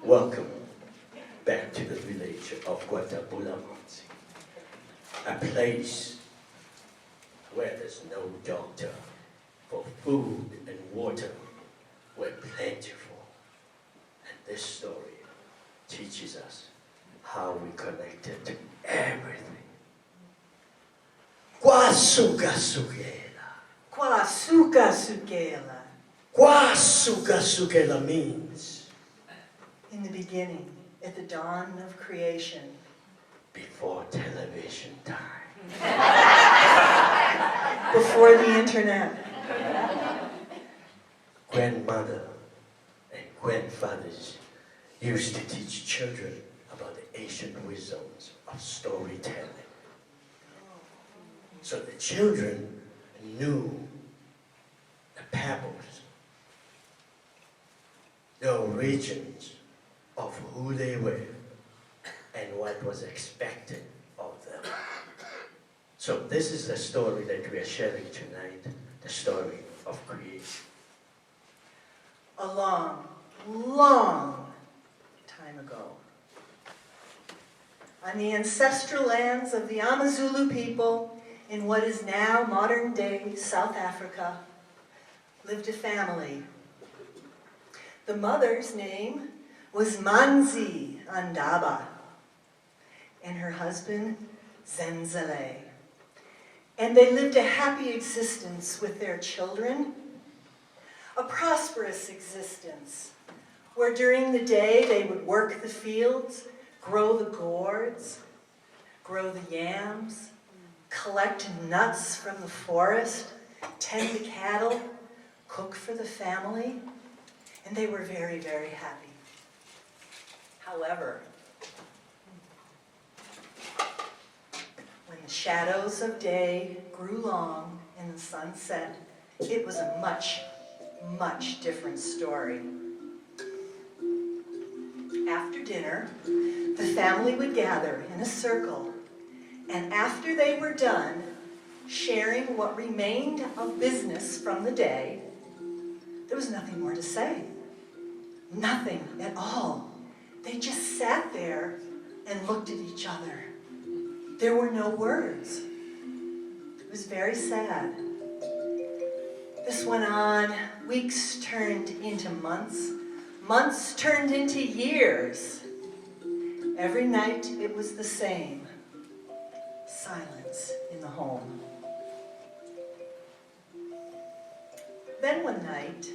Welcome back to the village of Guatabulamonsi, a place where there's no doctor, for food and water were plentiful. And this story teaches us how we connected to everything. Kwasukasukela. Kwasukasukela. Kwasukasukela means In the beginning, at the dawn of creation. before television time. Before the internet. Grandmother and grandfathers used to teach children about the ancient wisdoms of storytelling. So the children knew the parables, the origins of who they were and what was expected of them. So this is the story that we are sharing tonight, the story of creation. A long, long time ago, on the ancestral lands of the Amazulu people in what is now modern-day South Africa, lived a family. The mother's name was Manzi Andaba, and her husband, Zenzele. And they lived a happy existence with their children, a prosperous existence, where during the day they would work the fields, grow the gourds, grow the yams, collect nuts from the forest, tend the cattle, cook for the family, and they were very, very happy. However, when the shadows of day grew long and the sun set, it was a much, much different story. After dinner, the family would gather in a circle, and after they were done sharing what remained of business from the day, there was nothing more to say. Nothing at all. They just sat there and looked at each other. There were no words. It was very sad. This went on. Weeks turned into months. Months turned into years. Every night it was the same. Silence in the home. Then one night,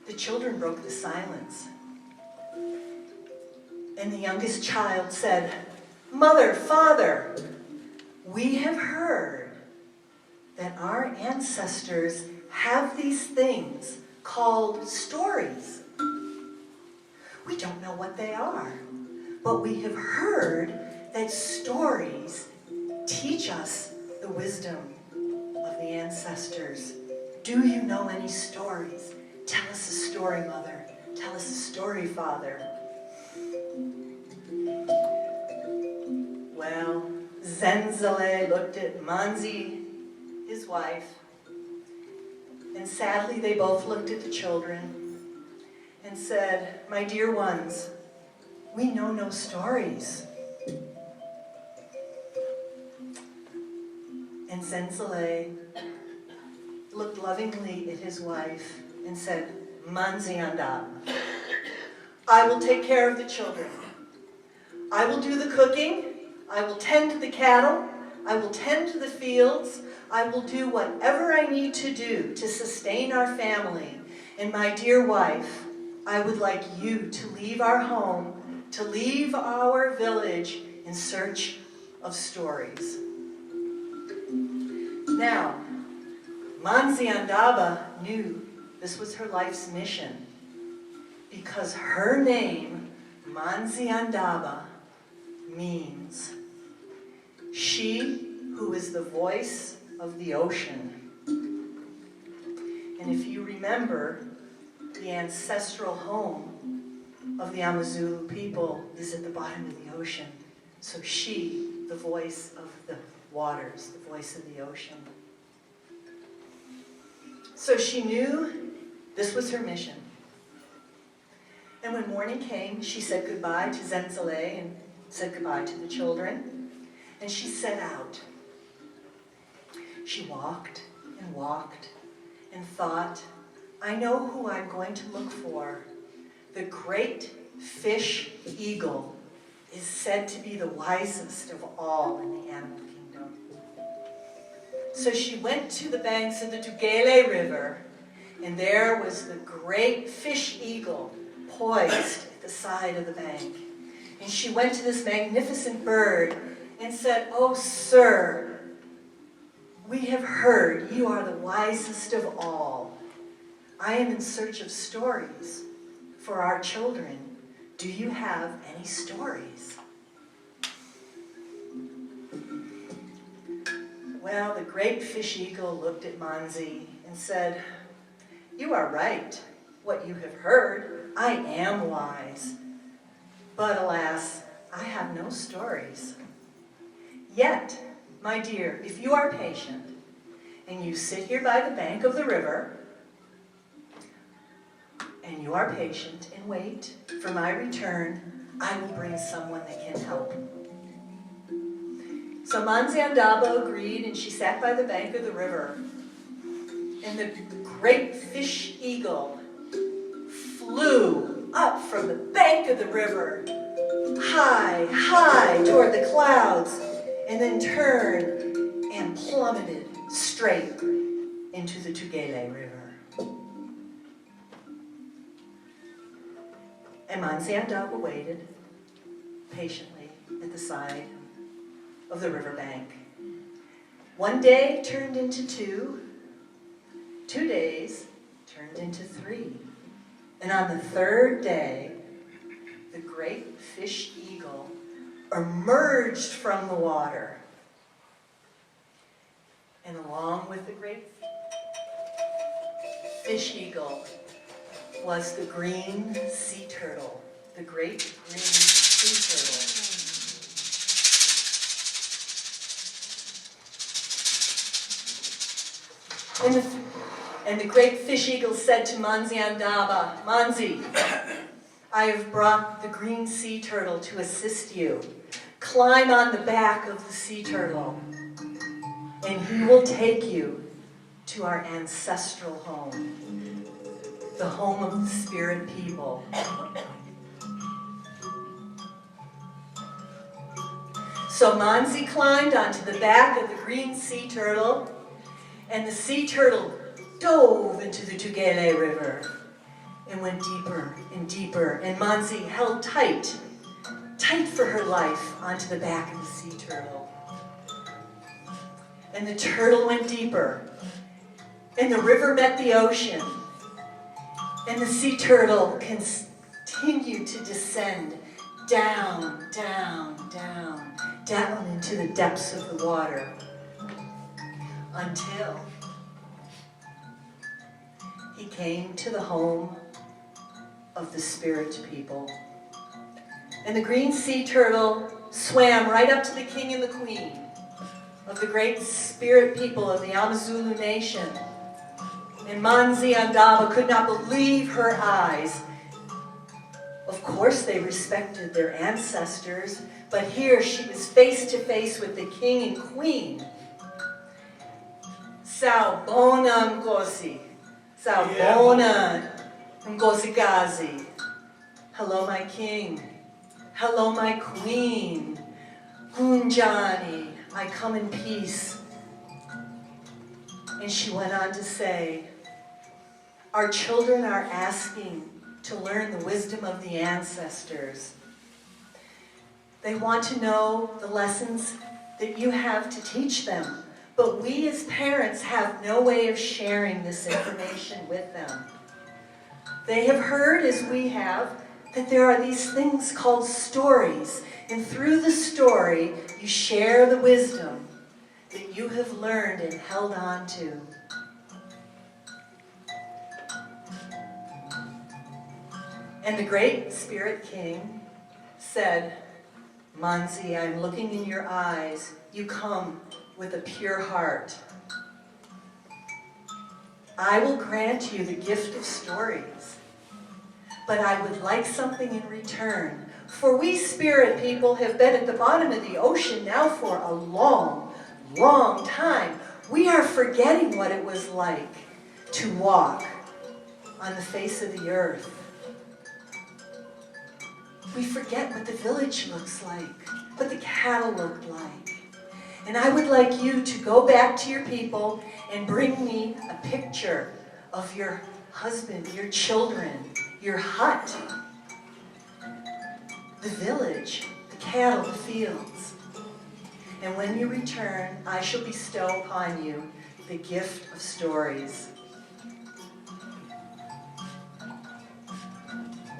the children broke the silence. And the youngest child said, "Mother, Father, we have heard that our ancestors have these things called stories. We don't know what they are, but we have heard that stories teach us the wisdom of the ancestors. Do you know any stories? Tell us a story, Mother. Tell us a story, Father." Well, Zenzele looked at Manzi, his wife, and sadly they both looked at the children and said, "My dear ones, we know no stories." And Zenzele looked lovingly at his wife and said, "Manzi anda, I will take care of the children. I will do the cooking. I will tend to the cattle. I will tend to the fields. I will do whatever I need to do to sustain our family. And my dear wife, I would like you to leave our home, to leave our village in search of stories." Now, Manzi Andaba knew this was her life's mission, because her name, Manzi Andaba, means she who is the voice of the ocean. And if you remember, the ancestral home of the Amazulu people is at the bottom of the ocean. So she, the voice of the waters, the voice of the ocean. So she knew this was her mission. And when morning came, she said goodbye to Zenzele and said goodbye to the children. And she set out. She walked and walked and thought, I know who I'm going to look for. The great fish eagle is said to be the wisest of all in the animal kingdom. So she went to the banks of the Tugele River, and there was the great fish eagle poised at the side of the bank. And she went to this magnificent bird and said, "Oh, sir, we have heard you are the wisest of all. I am in search of stories for our children. Do you have any stories?" Well, the great fish eagle looked at Manzi and said, "You are right. What you have heard, I am wise. But alas, I have no stories. Yet, my dear, if you are patient and you sit here by the bank of the river and you are patient and wait for my return, I will bring someone that can help." So Manzi Andaba agreed, and she sat by the bank of the river. And the great fish eagle flew up from the bank of the river, high, high toward the clouds, and then turned and plummeted straight into the Tugele River. And Manzi Andaba waited patiently at the side of the riverbank. One day turned into 2, 2 days turned into 3, and on the 3rd day, the great fish eagle emerged from the water, and along with the great fish eagle was the green sea turtle, the great green sea turtle. And the great fish eagle said to Manzi Andaba, "Manzi, I have brought the green sea turtle to assist you. Climb on the back of the sea turtle, and he will take you to our ancestral home, the home of the spirit people." So Manzi climbed onto the back of the green sea turtle, and the sea turtle dove into the Tugele River and went deeper and deeper. And Manzi held tight, tight for her life onto the back of the sea turtle. And the turtle went deeper, and the river met the ocean. And the sea turtle continued to descend down, down, down, down into the depths of the water, until he came to the home of the spirit people. And the green sea turtle swam right up to the king and the queen of the great spirit people of the Amazulu nation. And Manzi Andaba could not believe her eyes. Of course they respected their ancestors, but here she was face to face with the king and queen. Sawubona Nkosi. Sawubona Nkosikazi. Hello, my king. Hello, my queen. Kunjani, I come in peace. And she went on to say, our children are asking to learn the wisdom of the ancestors. They want to know the lessons that you have to teach them. But we as parents have no way of sharing this information with them. They have heard, as we have, that there are these things called stories. And through the story, you share the wisdom that you have learned and held on to. And the great spirit king said, "Manzi, I'm looking in your eyes. You come with a pure heart. I will grant you the gift of stories. but I would like something in return. For we spirit people have been at the bottom of the ocean now for a long, long time. We are forgetting what it was like to walk on the face of the earth. We forget what the village looks like, what the cattle look like. And I would like you to go back to your people and bring me a picture of your husband, your children, your hut, the village, the cattle, the fields. And when you return, I shall bestow upon you the gift of stories.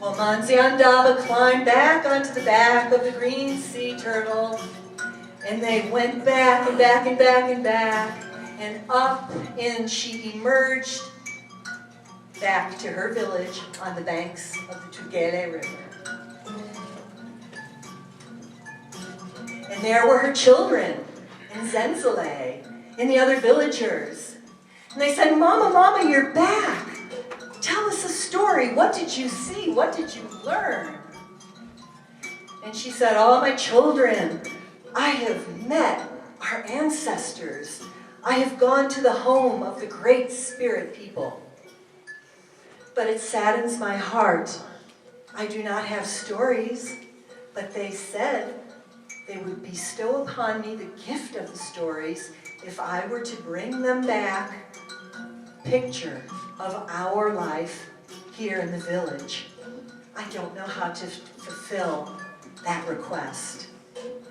Well, Manziandaba climbed back onto the back of the green sea turtle, and they went back and back and back and back, and up, and she emerged back to her village on the banks of the Tugele River. And there were her children, and Zenzele, and the other villagers. And they said, "Mama, Mama, you're back. Tell us a story. What did you see? What did you learn?" And she said, "Oh, my children, I have met our ancestors. I have gone to the home of the great spirit people. But it saddens my heart. I do not have stories, but they said they would bestow upon me the gift of the stories if I were to bring them back a picture of our life here in the village. I don't know how to fulfill that request,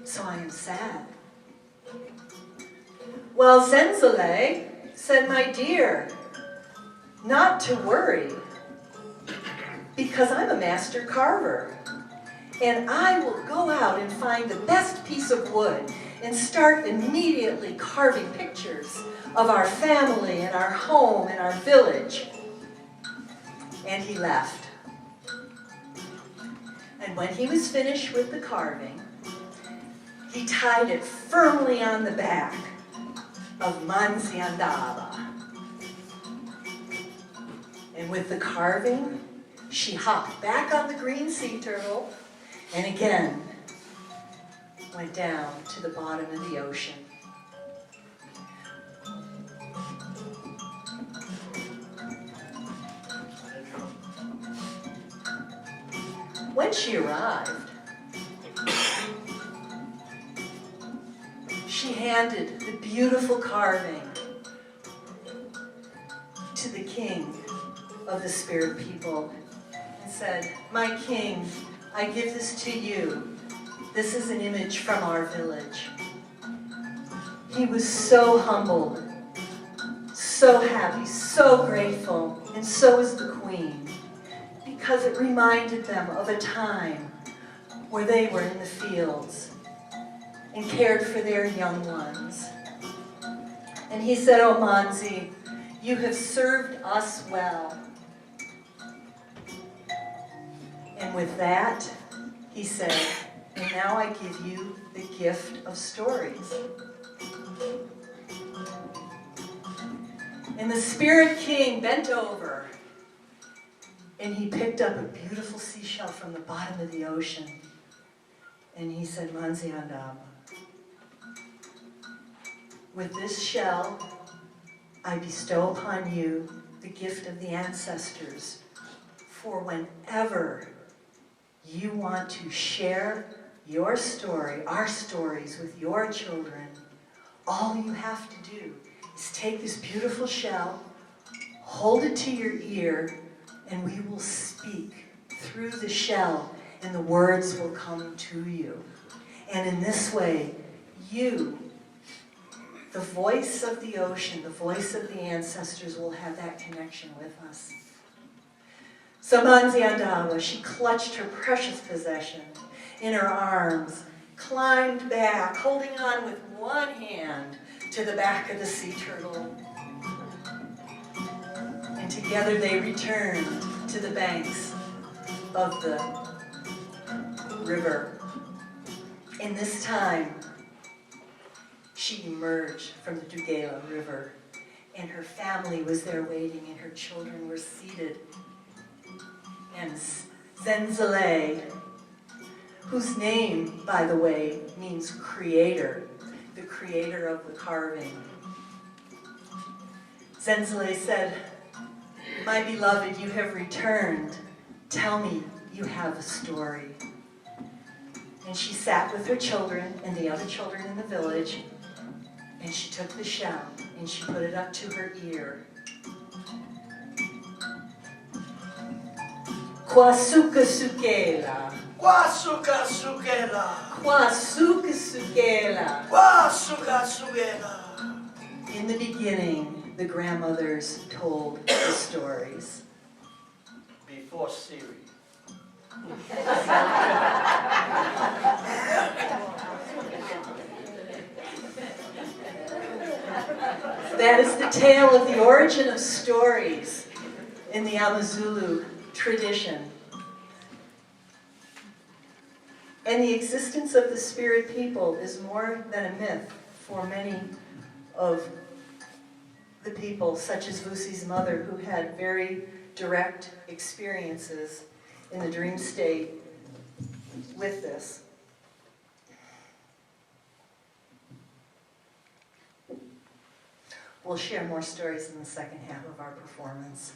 so I am sad." Well, Zenzele said, "My dear, not to worry, because I'm a master carver, and I will go out and find the best piece of wood and start immediately carving pictures of our family and our home and our village." And he left. And when he was finished with the carving, he tied it firmly on the back of Manziandaba. And with the carving, she hopped back on the green sea turtle and again went down to the bottom of the ocean. When she arrived, she handed the beautiful carving to the king of the spirit people and said, "My king, I give this to you. This is an image from our village." He was so humbled, so happy, so grateful, and so was the queen, because it reminded them of a time where they were in the fields and cared for their young ones. And he said, "Oh, Manzi, you have served us well." And with that, he said, "And now I give you the gift of stories." And the spirit king bent over, and he picked up a beautiful seashell from the bottom of the ocean. And he said, "Manziandaba, with this shell, I bestow upon you the gift of the ancestors for whenever you want to share your story, our stories with your children, all you have to do is take this beautiful shell, hold it to your ear, and we will speak through the shell, and the words will come to you. And in this way, you, the voice of the ocean, the voice of the ancestors, will have that connection with us." So Manziandaba, she clutched her precious possession in her arms, climbed back, holding on with one hand to the back of the sea turtle. And together they returned to the banks of the river. And this time, she emerged from the Tugela River, and her family was there waiting, and her children were seated and Zenzele, whose name, by the way, means creator, the creator of the carving. Zenzele said, "My beloved, you have returned. Tell me you have a story." And she sat with her children and the other children in the village, and she took the shell and she put it up to her ear. Kwasuka sukela. Kwasuka sukela. Kwasuka sukela. Kwasuka sukela. In the beginning, the grandmothers told the stories. Before Siri. That is the tale of the origin of stories in the Amazulu tradition. And the existence of the spirit people is more than a myth for many of the people, such as Vusi's mother, who had very direct experiences in the dream state with this. We'll share more stories in the second half of our performance.